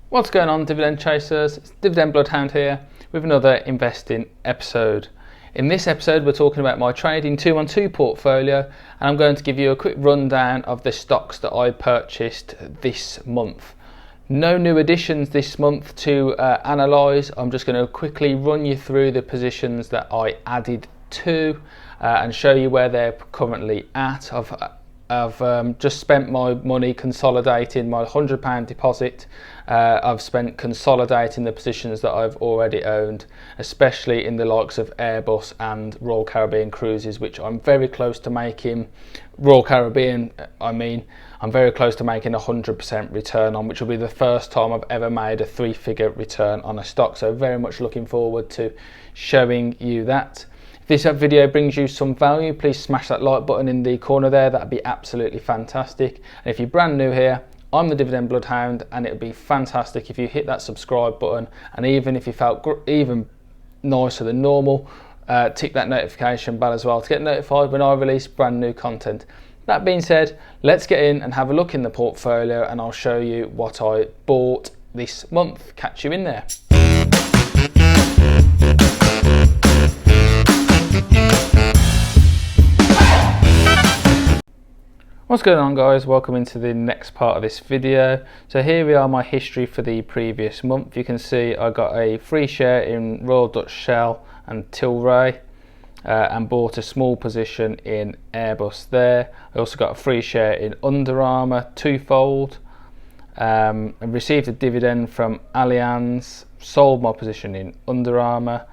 What's going on, Dividend Chasers? It's Dividend Bloodhound here with another investing episode. In this episode we're talking about my trading 2-on-2 portfolio, and I'm going to give you a quick rundown of the stocks that I purchased this month. No new additions this month to analyse. I'm just going to quickly run you through the positions that I added to and show you where they're currently at. I've just spent my money consolidating my £100 deposit. I've spent consolidating the positions that I've already owned, especially in the likes of Airbus and Royal Caribbean Cruises, which I'm very close to making. Royal Caribbean, I'm very close to making 100% return on, which will be the first time I've ever made a 3-figure return on a stock. So very much looking forward to showing you that. If this video brings you some value, please smash that like button in the corner there. That'd be absolutely fantastic. And if you're brand new here, I'm the Dividend Bloodhound, and it would be fantastic if you hit that subscribe button, and even if you felt even nicer than normal, tick that notification bell as well to get notified when I release brand new content. That being said, let's get in and have a look in the portfolio, and I'll show you what I bought this month. Catch you in there. What's going on, guys? Welcome into the next part of this video. So here we are, my history for the previous month. You can see I got a free share in Royal Dutch Shell and Tilray and bought a small position in Airbus there. I also got a free share in Under Armour, twofold, and received a dividend from Allianz, sold my position in Under Armour,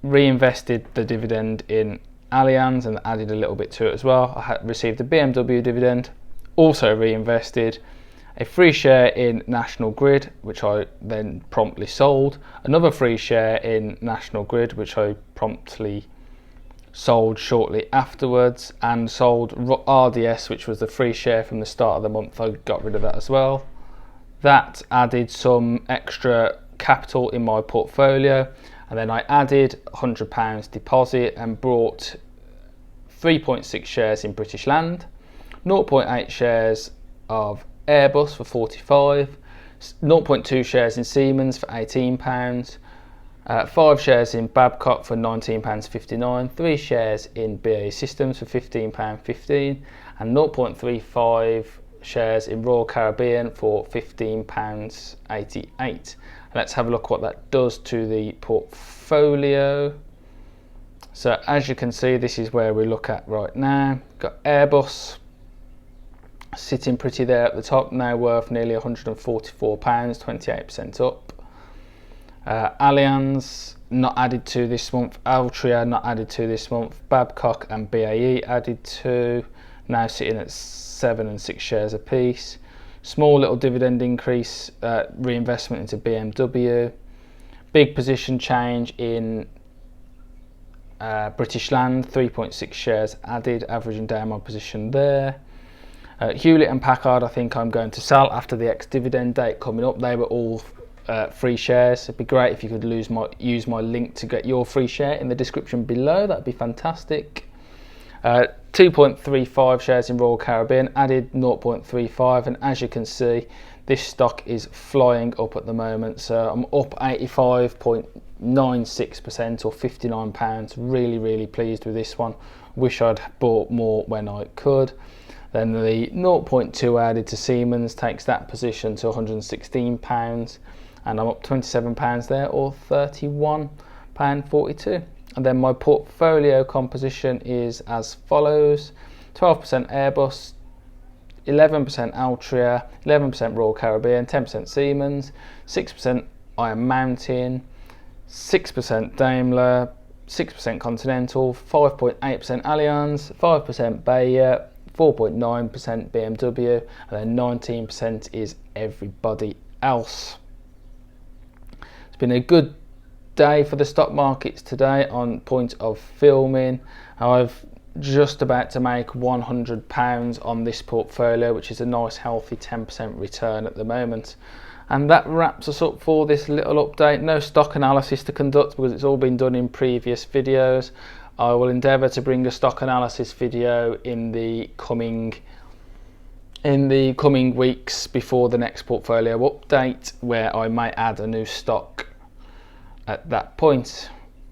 reinvested the dividend in Allianz and added a little bit to it as well. I had received a BMW dividend, also reinvested, a free share in National Grid, which I then promptly sold, another free share in National Grid, which I promptly sold shortly afterwards, and sold RDS, which was the free share from the start of the month. I got rid of that as well. That added some extra capital in my portfolio. And then I added £100 deposit and brought 3.6 shares in British Land, 0.8 shares of Airbus for £45, 0.2 shares in Siemens for £18, 5 shares in Babcock for £19.59, 3 shares in Bae Systems for £15.15, and 0.35 shares in Royal Caribbean for £15.88. Let's have a look what that does to the portfolio. So as you can see, this is where we look at right now. Got Airbus sitting pretty there at the top, now worth nearly £144, 28% up. Allianz not added to this month, Altria not added to this month, Babcock and BAE added to, now sitting at 7 and 6 shares apiece. Small little dividend increase, reinvestment into BMW. Big position change in British Land, 3.6 shares added, averaging down my position there. Hewlett and Packard, I think I'm going to sell after the ex-dividend date coming up. They were all free shares. It'd be great if you could use my link to get your free share in the description below. That'd be fantastic. 2.35 shares in Royal Caribbean, added 0.35, and as you can see, this stock is flying up at the moment. So I'm up 85.96% or £59. Really pleased with this one. Wish I'd bought more when I could. Then the 0.2 added to Siemens takes that position to £116, and I'm up £27 there, or £31.42. And then my portfolio composition is as follows: 12% Airbus, 11% Altria, 11% Royal Caribbean, 10% Siemens, 6% Iron Mountain, 6% Daimler, 6% Continental, 5.8% Allianz, 5% Bayer, 4.9% BMW, and then 19% is everybody else. It's been a good day for the stock markets today. On point of filming, I've just about to make £100 on this portfolio, which is a nice healthy 10% return at the moment. And that wraps us up for this little update. No stock analysis to conduct because it's all been done in previous videos. I will endeavour to bring a stock analysis video in the coming in the coming weeks before the next portfolio update, where I might add a new stock at that point.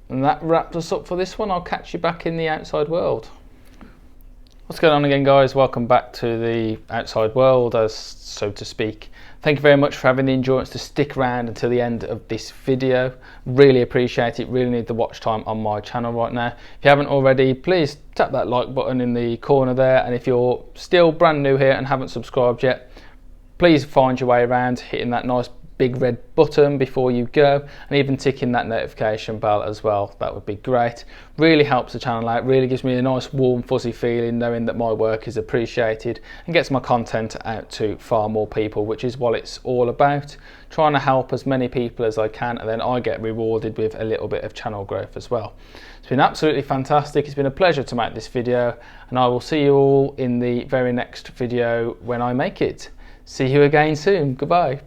And that wraps us up for this one. I'll catch you back in the outside world. What's going on again, guys? Welcome back to the outside world, as so to speak. Thank you very much for having the endurance to stick around until the end of this video. Really appreciate it. Really need the watch time on my channel right now. If you haven't already, please tap that like button in the corner there. And if you're still brand new here and haven't subscribed yet, please find your way around hitting that nice big red button before you go, and even ticking that notification bell as well. That would be great. Really helps the channel out. Really gives me a nice warm fuzzy feeling knowing that my work is appreciated and gets my content out to far more people, which is what it's all about, trying to help as many people as I can, and then I get rewarded with a little bit of channel growth as well. It's been absolutely fantastic. It's been a pleasure to make this video, and I will see you all in the very next video when I make it. See you again soon. Goodbye.